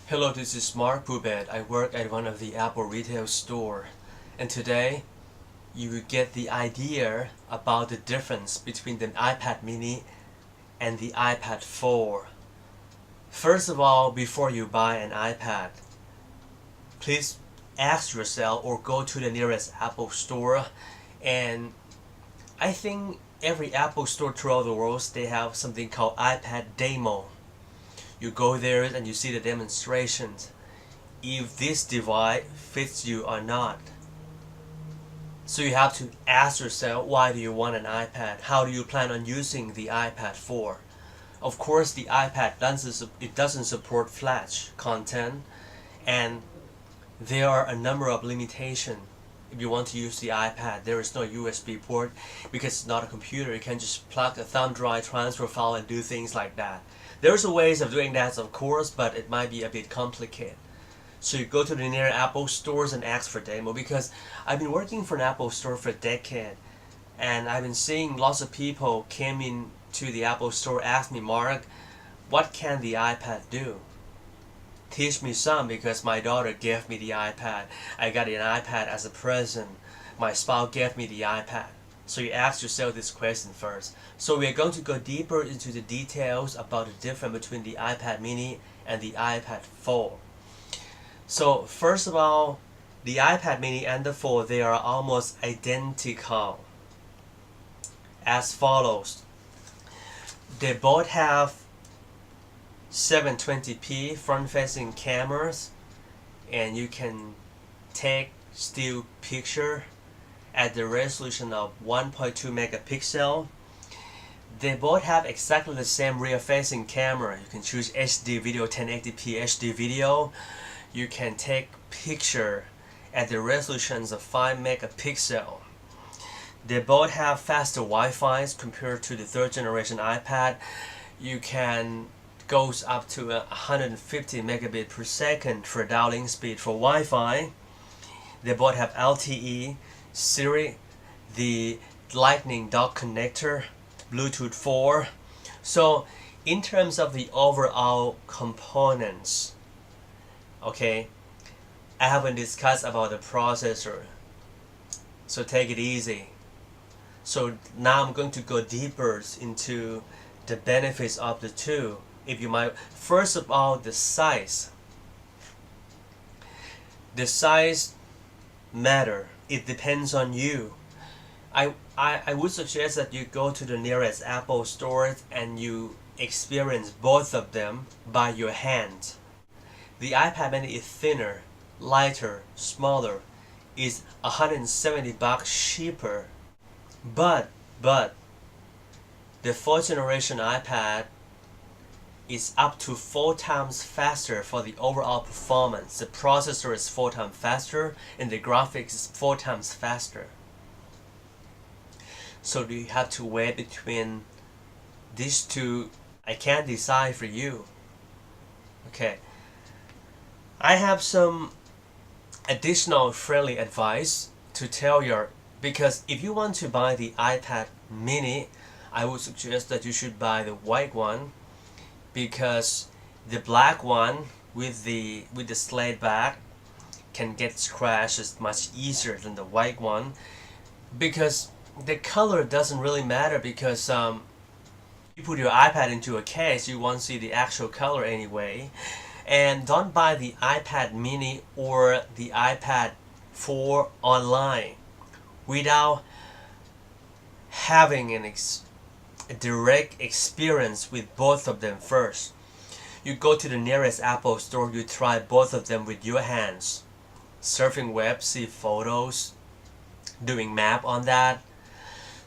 Hello, this is Mark Bubet. I work at one of the Apple retail store, and today you will get the idea about the difference between the iPad mini and the iPad 4. First of all, before you buy an iPad, please ask yourself or go to the nearest Apple store, and I think every Apple store throughout the world, they have something called iPad demo. You go there and you see the demonstrations if this device fits you or not. So you have to ask yourself, why do you want an iPad? How do you plan on using the iPad for? Of course, the iPad doesn't support Flash content, and there are a number of limitations. If you want to use the iPad, there is no USB port because it's not a computer. You can just plug a thumb drive, transfer file, and do things like that. There's a ways of doing that, of course, but it might be a bit complicated. So you go to the near Apple stores and ask for demo, because I've been working for an Apple store for a decade, and I've been seeing lots of people came in to the Apple store, ask me, Mark, what can the iPad do? Teach me some, because my daughter gave me the iPad. I got an iPad as a present. My spouse gave me the iPad. So you ask yourself this question first. So we are going to go deeper into the details about the difference between the iPad mini and the iPad 4. So first of all, the iPad mini and the 4, they are almost identical as follows. They both have 720p front-facing cameras, and you can take still picture at the resolution of 1.2 megapixel. They both have exactly the same rear-facing camera. You can choose HD video, 1080p HD video. You can take picture at the resolutions of 5 megapixel. They both have faster Wi-Fi compared to the third generation iPad. You can goes up to 150 megabit per second for downlink speed for Wi-Fi. They both have LTE, Siri, the Lightning dock connector, Bluetooth 4. So in terms of the overall components, okay, I haven't discussed about the processor, so take it easy. So now I'm going to go deeper into the benefits of the two. If you might, first of all, the size. The size matter. It depends on you. I would suggest that you go to the nearest Apple store and you experience both of them by your hand. The iPad mini is thinner, lighter, smaller, is $170 cheaper. But the fourth generation iPad is up to 4 times faster for the overall performance. The processor is 4 times faster and the graphics is 4 times faster. So you have to weigh between these two. I can't decide for you. Okay. I have some additional friendly advice to tell you, because if you want to buy the iPad mini, I would suggest that you should buy the white one, because the black one with the slate back can get scratched much easier than the white one, because the color doesn't really matter, because you put your iPad into a case, you won't see the actual color anyway. And don't buy the iPad mini or the iPad 4 online without having a direct experience with both of them first. You go to the nearest Apple store, you try both of them with your hands. Surfing web, see photos, doing map on that.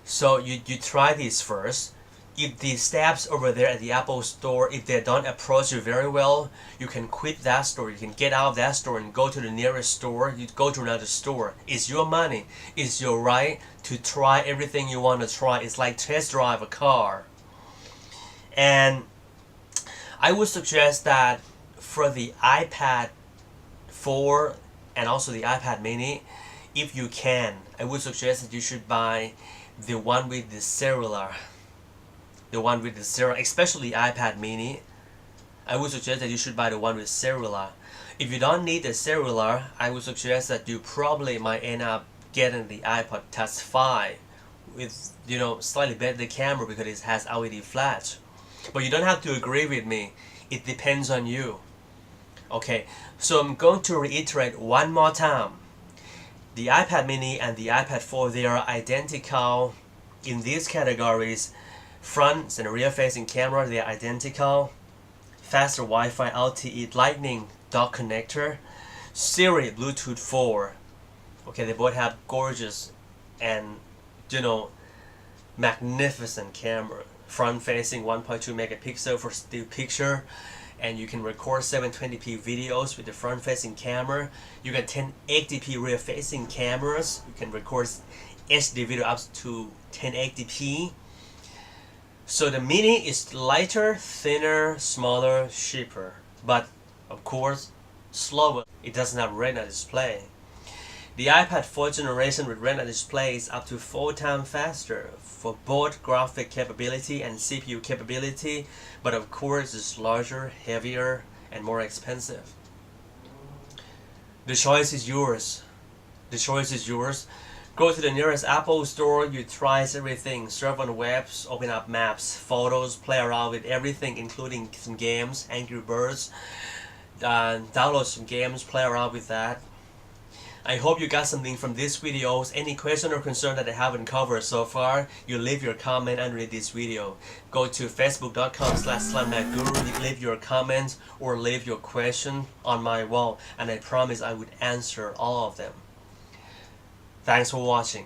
So you try these first. If the steps over there at the Apple store, if they don't approach you very well, you can quit that store. You can get out of that store and go to the nearest store. You go to another store. It's your money. It's your right to try everything you want to try. It's like test drive a car. And I would suggest that for the iPad 4 and also the iPad mini, if you can, I would suggest that you should buy the one with the cellular, especially iPad mini. I would suggest that you should buy the one with cellular. If you don't need the cellular, I would suggest that you probably might end up getting the iPod Touch 5 with, slightly better camera because it has LED flash. But you don't have to agree with me. It depends on you. Okay, so I'm going to reiterate one more time. The iPad mini and the iPad 4, they are identical in these categories. Front and rear facing camera, they are identical. Faster Wi-Fi LTE Lightning dock connector. Siri Bluetooth 4. Okay, they both have gorgeous and, magnificent camera. Front facing 1.2 megapixel for still picture, and you can record 720p videos with the front facing camera. You got 1080p rear facing cameras. You can record HD video up to 1080p. So the mini is lighter, thinner, smaller, cheaper, but of course slower. It doesn't have retina display. The iPad 4th generation with retina display is up to 4 times faster for both graphic capability and CPU capability, but of course it's larger, heavier, and more expensive. The choice is yours. The choice is yours. Go to the nearest Apple store, you try everything, surf on the webs, open up maps, photos, play around with everything including some games, Angry Birds, download some games, play around with that. I hope you got something from these videos. Any question or concern that I haven't covered so far, you leave your comment under this video. Go to facebook.com/slimmaguru, leave your comments or leave your question on my wall, and I promise I would answer all of them. Thanks for watching.